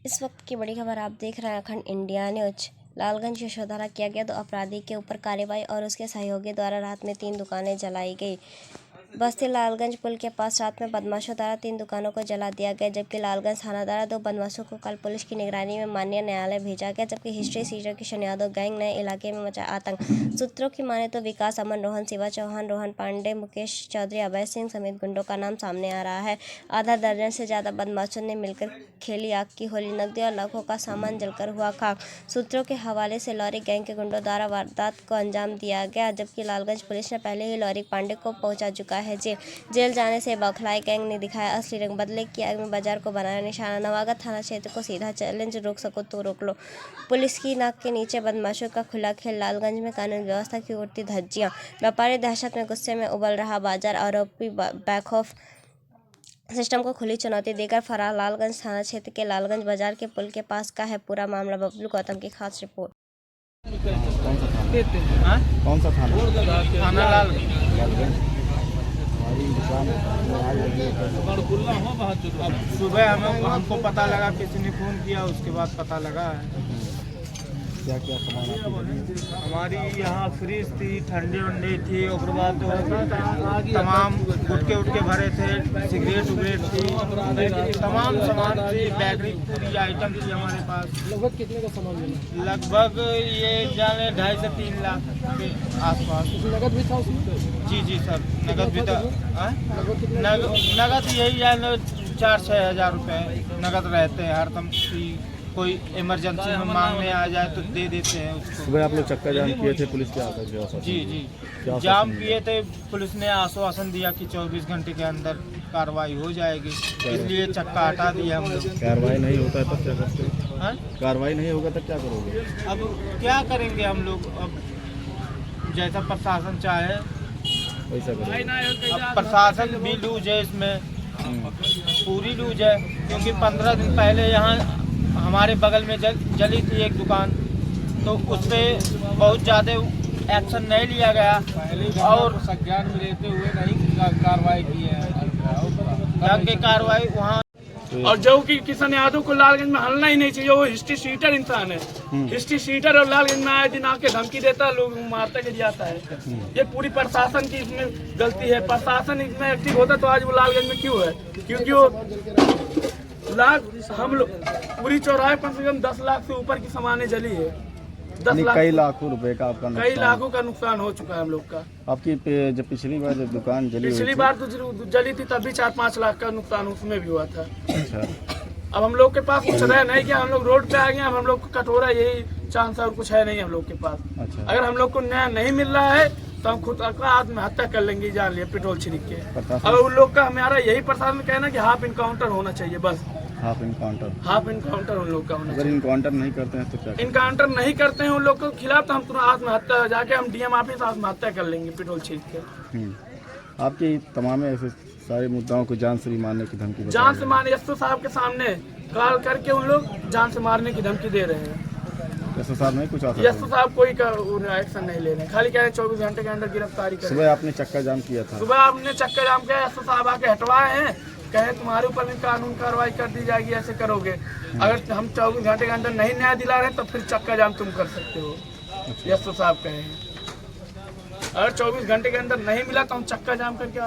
इस वक्त की बड़ी खबर आप देख रहे हैं अखंड इंडिया न्यूज। लालगंज यशोधरा किया गया तो अपराधी के ऊपर कार्रवाई और उसके सहयोगी द्वारा रात में 3 दुकानें जलाई गई। बस्ती लालगंज पुल के पास रात में बदमाशों द्वारा 3 दुकानों को जला दिया गया, जबकि लालगंज थाना द्वारा 2 बदमाशों को कल पुलिस की निगरानी में माननीय न्यायालय भेजा गया। जबकि हिस्ट्री सीटर की शनियादव गैंग ने इलाके में मचा आतंक। सूत्रों की माने तो विकास, अमन, रोहन, शिवा चौहान, रोहन पांडे, मुकेश चौधरी, अभय सिंह समेत गुंडों का नाम सामने आ रहा है। आधा दर्जन से ज्यादा बदमाशों ने मिलकर खेली आग की होली। नकदी और लाखों का सामान जलकर हुआ खाक। सूत्रों के हवाले से लॉरी गैंग के गुंडों द्वारा वारदात को अंजाम दिया गया, जबकि लालगंज पुलिस ने पहले ही लॉरी पांडे को पहुंचा चुका है जेल जाने से बौखलाए गैंग ने दिखाया असली रंग। बदले की आग में बाजार को बनाया निशाना। नवागत थाना क्षेत्र को सीधा चैलेंज, रोक सको तो रोक लो। पुलिस की नाक के नीचे बदमाशों का खुला खेल। लालगंज में कानून व्यवस्था की उड़ती धज्जियां। व्यापारी दहशत में, गुस्से में उबल रहा बाजार। आरोपी बैकऑफ सिस्टम को खुली चुनौती देकर फरार। लालगंज थाना क्षेत्र के लालगंज बाजार के पुल के पास का है पूरा मामला। बबलू गौतम की खास रिपोर्ट। कौन सा थाना? थाना लालगंज। अब सुबह हमको पता लगा, किसी ने फ़ोन किया, उसके बाद पता लगा है। क्या क्या सामान हमारी यहाँ फ्रिज थी, ठंडे वंडे थी, और बाद तमाम गुटके भरे थे, सिगरेट उगरेट थी, तमाम सामान थी, बैटरी पूरी आइटम थी हमारे पास। लगभग कितने का सामान मिला? लगभग ये जाने 2.5 से 3 लाख के आसपास। नगद भी था उसमें? जी सर, नगद भी था। नगद यही है 4-6 हज़ार रुपये नगद रहते हैं हरदम। कोई इमरजेंसी में मांगने आ जाए तो दे देते हैं उसको। सुबह आप लोग चक्का जाम किए थे, पुलिस के आकर? जी जाम किए थे। पुलिस ने आश्वासन दिया कि 24 घंटे के अंदर कार्रवाई हो जाएगी, इसलिए चक्का हटा दिया हम लोग। कार्रवाई नहीं होता है तब क्या करते हो? हाँ? कार्रवाई नहीं होगा तब क्या करोगे? अब क्या करेंगे हम लोग? अब जैसा प्रशासन चाहे वैसा करोगे। अब प्रशासन भी लूज है इसमें, पूरी लूज है। क्योंकि 15 दिन पहले यहाँ हमारे बगल में जली थी एक दुकान, तो उस पर बहुत ज़्यादा एक्शन नहीं लिया गया और संज्ञान में लेते हुए नहीं कार्रवाई की है। कार्रवाई वहाँ और जो कि किशन यादव को लालगंज में हलना ही नहीं चाहिए। वो हिस्ट्री शीटर इंसान है, हिस्ट्री शीटर, और लालगंज में आए दिन आके धमकी देता है, लोग मारता गिर जाता है। ये पूरी प्रशासन की इसमें गलती है। प्रशासन इसमें एक्टिव होता तो आज वो लालगंज में क्यों है? क्योंकि वो हम लोग पूरी चौराहे कम से कम 10 लाख से ऊपर की सामानें जली है। 10 लाख, कई लाखों रुपए का आपका कई लाखों का नुकसान हो चुका है हम लोग का। आपकी जब पिछली बार जब दुकान जली, पिछली बार तो जली थी तब भी 4-5 लाख का नुकसान उसमें भी हुआ था। अच्छा। अब हम लोग के पास कुछ रह नहीं कि हम लोग रोड पे आ गए। हम लोग को कटोरा यही चांस है और कुछ है नहीं हम लोग के पास। अच्छा। अगर हम लोग को न्याय नहीं मिल रहा है तो हम खुद आत्महत्या कर लेंगे, जान लिया, पेट्रोल छिड़क के। और उन लोग का हमारा यही प्रशासन कहना कि हाफ इनकाउंटर होना चाहिए, बस हाफ इनकाउंटर उन लोग का होना अगर चाहिए। इनकाउंटर नहीं करते हैं तो क्या? इनकाउंटर नहीं करते हैं उन लोग के खिलाफ तो हम तुरंत आत्महत्या जाके हम डीएम ऑफिस आत्महत्या कर लेंगे पेट्रोल छीट के। आपकी तमाम ऐसे सारे मुद्दाओं को जान से भी मारने की धमकी? जान से मारने एसओ साहब के सामने कॉल करके उन लोग जान से मारने की धमकी दे रहे हैं। एसओ साहब नहीं कुछ? एसओ साहब कोई एक्शन नहीं ले रहे, खाली कह रहे 24 घंटे के अंदर गिरफ्तारी करें। सुबह आपने चक्का जाम किया था? सुबह आपने चक्का जाम किया, एसओ साहब आके हटवाए हैं, कहे तुम्हारे ऊपर भी कानून कार्रवाई कर दी जाएगी, ऐसे करोगे। अगर हम 24 घंटे के अंदर नहीं न्याय दिला रहे तो फिर चक्का जाम तुम कर सकते हो, एसओ साहब कहे हैं। अगर 24 घंटे के अंदर नहीं मिला तो हम चक्का जाम करके